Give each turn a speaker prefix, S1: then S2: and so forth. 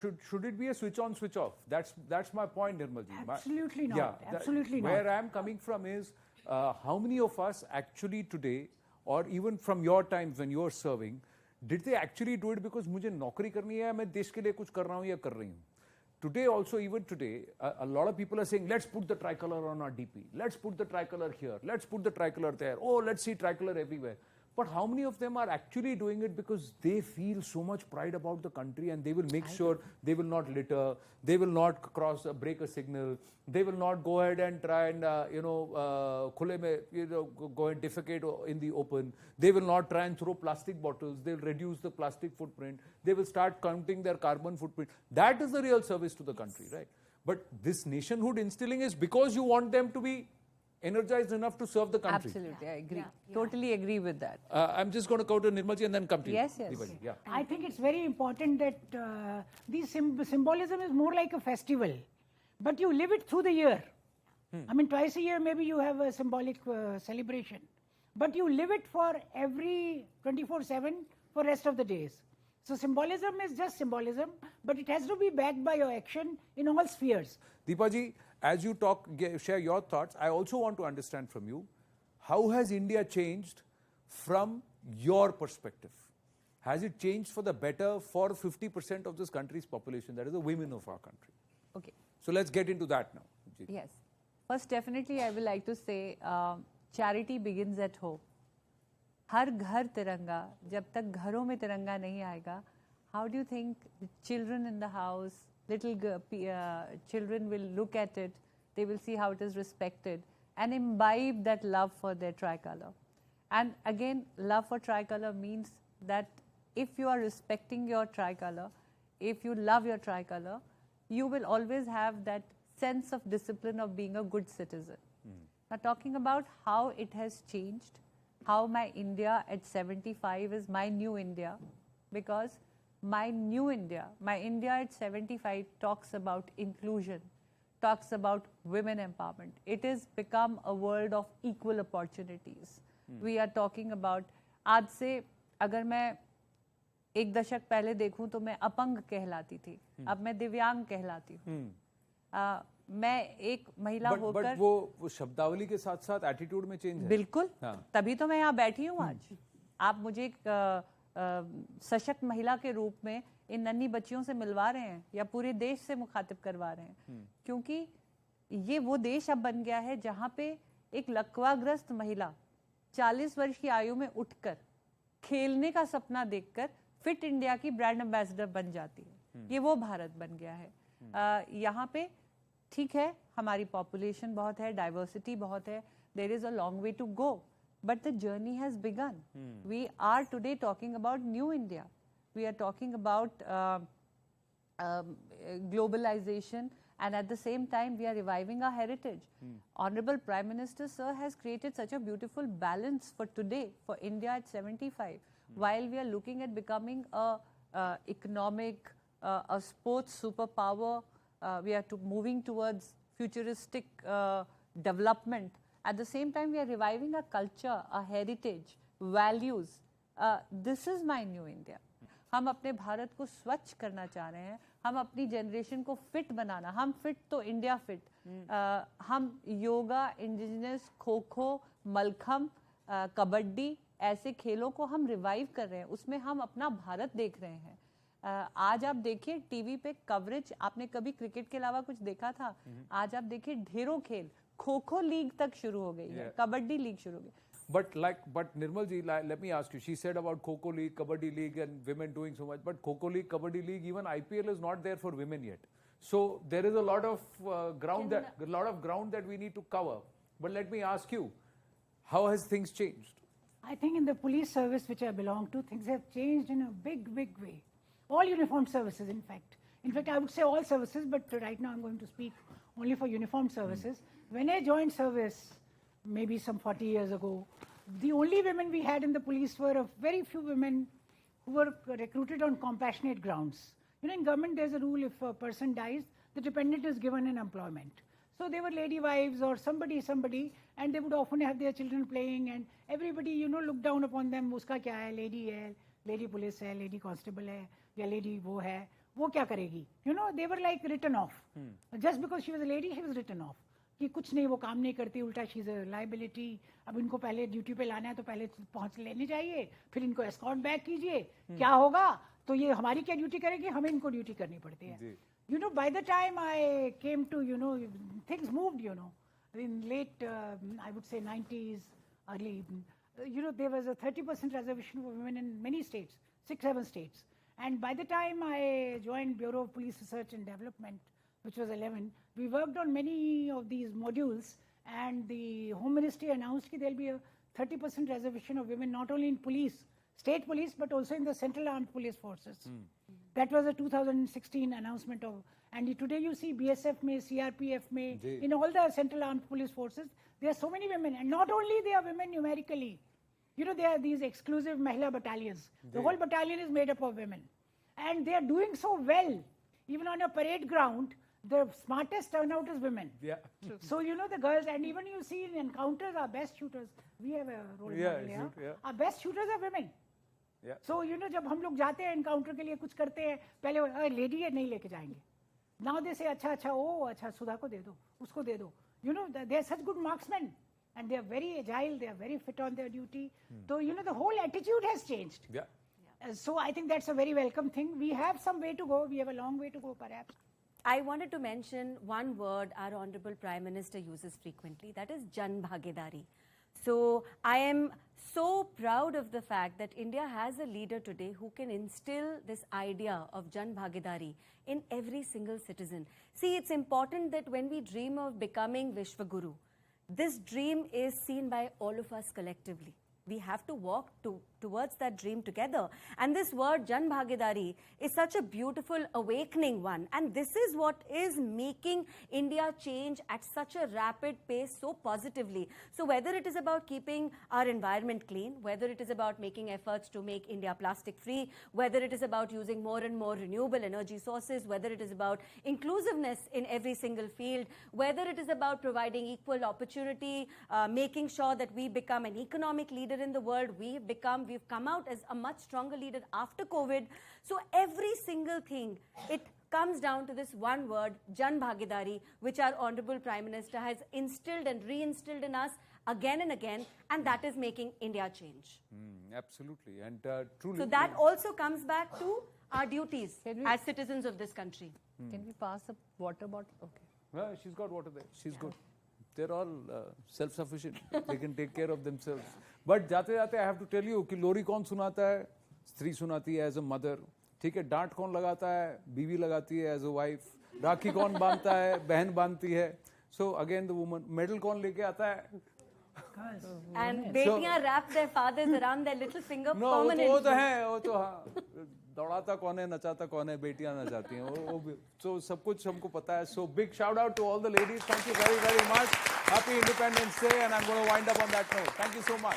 S1: Should it be a switch on, switch off? That's my point, Nirmal ji.
S2: Absolutely not. Absolutely not.
S1: Where I'm coming from is how many of us actually today, or even from your times when you were serving, did they actually do it because मुझे नौकरी करनी है, मैं देश के लिए कुछ कर रहा हूँ या कर रही हूँ? Today also, even today, a lot of people are saying, let's put the tricolor on our DP. Let's put the tricolor here. Let's put the tricolor there. Oh, let's see tricolor everywhere. But how many of them are actually doing it because they feel so much pride about the country, and they will make sure they will not litter, they will not break a signal, they will not go ahead and try and khule mein, go and defecate in the open, they will not try and throw plastic bottles, they will reduce the plastic footprint, they will start counting their carbon footprint. That is the real service to the country, right? But this nationhood instilling is because you want them to be energized enough to serve the country.
S3: Absolutely, I agree. Totally agree with that.
S1: I'm just going to go to Nirmalji and then come to you.
S3: Yes.
S1: Yeah.
S2: I think it's very important that this symbolism is more like a festival, but you live it through the year. I mean, twice a year maybe you have a symbolic celebration, but you live it for every 24/7 for rest of the days. So symbolism is just symbolism, but it has to be backed by your action in all spheres.
S1: Deepa ji, as you talk, share your thoughts, I also want to understand from you, how has India changed from your perspective? Has it changed for the better for 50% of this country's population, that is the women of our country?
S3: Okay.
S1: So let's get into that now.
S3: Yes. First, definitely, I would like to say, charity begins at home. हर घर तिरंगा, जब तक घरों में तिरंगा नहीं आएगा, how do you think the children in the house, little children will look at it, they will see how it is respected and imbibe that love for their tricolor. And again, love for tricolor means that if you are respecting your tricolor, if you love your tricolor, you will always have that sense of discipline of being a good citizen. Now, talking about how it has changed, how my India at 75 is my new India, because my new India, my India at 75 talks about inclusion, talks about women empowerment. It has become a world of equal opportunities. We are talking about, आज से अगर मैं एक दशक पहले देखूं तो मैं अपंग कहलाती थी, अब मैं दिव्यांग कहलाती हूँ. मैं एक महिला होकर,
S1: बट वो शब्दावली के साथ साथ एटीट्यूड में चेंज है.
S3: बिल्कुल. तभी तो मैं यहाँ बैठी हूँ आज. आप मुझे एक सशक्त महिला के रूप में इन नन्ही बच्चियों से मिलवा रहे हैं या पूरे देश से मुखातिब करवा रहे हैं, क्योंकि ये वो देश अब बन गया है जहाँ पे एक लकवाग्रस्त महिला 40 वर्ष की आयु में उठकर खेलने का सपना देखकर फिट इंडिया की ब्रांड एम्बेसडर बन जाती है. ये वो भारत बन गया है. यहाँ पे ठीक है, हमारी पॉपुलेशन बहुत है, डाइवर्सिटी बहुत है, there is a long way to go, but the journey has begun. We are today talking about new India. We are talking about globalization, and at the same time we are reviving our heritage. Honorable Prime Minister Sir has created such a beautiful balance for today, for India at 75, while we are looking at becoming a economic, a sports superpower. We are moving towards futuristic development. At the same time, we are reviving our culture, our heritage, values. This is my new India. हम अपने भारत को स्वच्छ करना चाह रहे हैं, हम अपनी जनरेशन को फिट बनाना, हम फिट तो इंडिया फिट, हम योगा, इंडिजिनस, खो खो, मलखम, कबड्डी ऐसे खेलों को हम रिवाइव कर रहे हैं, उसमें हम अपना भारत देख रहे हैं. आज आप देखिए टीवी पे कवरेज, आपने कभी क्रिकेट के अलावा कुछ देखा था? आज आप देखिए ढेरों खेल, खो-खो लीग तक शुरू हो गई है, कबड्डी लीग शुरू हो गई.
S1: But Nirmal ji, let me ask you, she said about Kho-Kho League, Kabaddi League and women doing so much, but Kho-Kho League, Kabaddi League, even IPL is not there for women yet. So there is a lot of ground that we need to cover. But let me ask you, how has things changed?
S2: I think in the police service which I belong to, things have changed in a big way. All uniformed services, in fact. In fact, I would say all services, but right now I'm going to speak only for uniformed services. When I joined service, maybe some 40 years ago, the only women we had in the police were a very few women who were recruited on compassionate grounds. You know, in government there's a rule, if a person dies, the dependent is given an employment. So they were lady wives or somebody, and they would often have their children playing, and everybody, you know, looked down upon them. Uska kya hai, lady police hai, lady constable hai, या lady वो है, वो क्या करेगी, you know, they were like written off. Just because she was a lady, she was written off. कि कुछ नहीं, वो काम नहीं करती, उल्टा शी इज अ लायबिलिटी. अब इनको पहले ड्यूटी पे लाना है तो पहले पहुंच लेनी चाहिए, फिर इनको एस्कॉर्ट बैक कीजिए. क्या होगा, तो ये हमारी क्या ड्यूटी करेगी, हमें इनको ड्यूटी करनी पड़ती है. You know, by the time I came to, you know, things moved, you know, in late, I would say 90s, early, you know, there was a 30% reservation for women in many states, 6-7 states. And by the time I joined Bureau of Police Research and Development, which was 11, we worked on many of these modules, and the Home Ministry announced that there will be a 30% reservation of women, not only in police, state police, but also in the Central Armed Police Forces. That was a 2016 announcement of, and today you see BSF mein, CRPF mein, in all the Central Armed Police Forces, there are so many women, and not only they are women numerically, you know, there are these exclusive Mahila battalions. The whole battalion is made up of women, and they are doing so well. Even on a parade ground, the smartest turnout is women.
S1: Yeah.
S2: So, you know, the girls, and even you see in encounters, our best shooters, we have a role model here. Our best shooters are women.
S1: Yeah.
S2: So, you know, जब हम लोग जाते हैं encounter के लिए कुछ करते हैं, पहले लेडी है नहीं लेके जाएंगे. Now they say अच्छा अच्छा ओ अच्छा सुधा को दे दो, उसको दे दो. You know, they are such good marksmen, and they are very agile, they are very fit on their duty. So, you know, the whole attitude has changed.
S1: Yeah.
S2: So I think that's a very welcome thing. We have some way to go. We have a long way to go, perhaps.
S4: I wanted to mention one word our Honorable Prime Minister uses frequently, that is Jan Bhagidari. So I am so proud of the fact that India has a leader today who can instill this idea of Jan Bhagidari in every single citizen. See, it's important that when we dream of becoming Vishwaguru, this dream is seen by all of us collectively. We have to walk towards that dream together. And this word, Jan Bhagidari, is such a beautiful awakening one. And this is what is making India change at such a rapid pace so positively. So whether it is about keeping our environment clean, whether it is about making efforts to make India plastic free, whether it is about using more and more renewable energy sources, whether it is about inclusiveness in every single field, whether it is about providing equal opportunity, making sure that we become an economic leader in the world, we've come out as a much stronger leader after COVID. So every single thing, it comes down to this one word, Jan Bhagidari, which our Honorable Prime Minister has instilled and reinstilled in us again and again, and that is making India change.
S1: Absolutely, and truly.
S4: So that also comes back to our duties as citizens of this country.
S3: Can we pass a water bottle? Okay.
S1: Well, she's got water there. She's good. They're all self-sufficient. They can take care of themselves. But जाते जाते I have to tell you कि लोरी कौन सुनाता है? स्त्री सुनाती है as a mother. ठीक है, डांट कौन लगाता है? बीवी लगाती है as a wife. राखी कौन बांधता है? बहन बांधती है. So again the woman. Medal कौन लेके आता है?
S4: And बेटियां wrap their fathers around their little finger permanently.
S1: वो तो है, वो तो हाँ. दौड़ाता कौन है, नचाता कौन है, बेटियां नचाती हैं. वो so सब कुछ हमको पता है. So big shout out to all the ladies. Thank you very, very much. Happy Independence Day, and I'm going to wind up on that note. Thank you so much.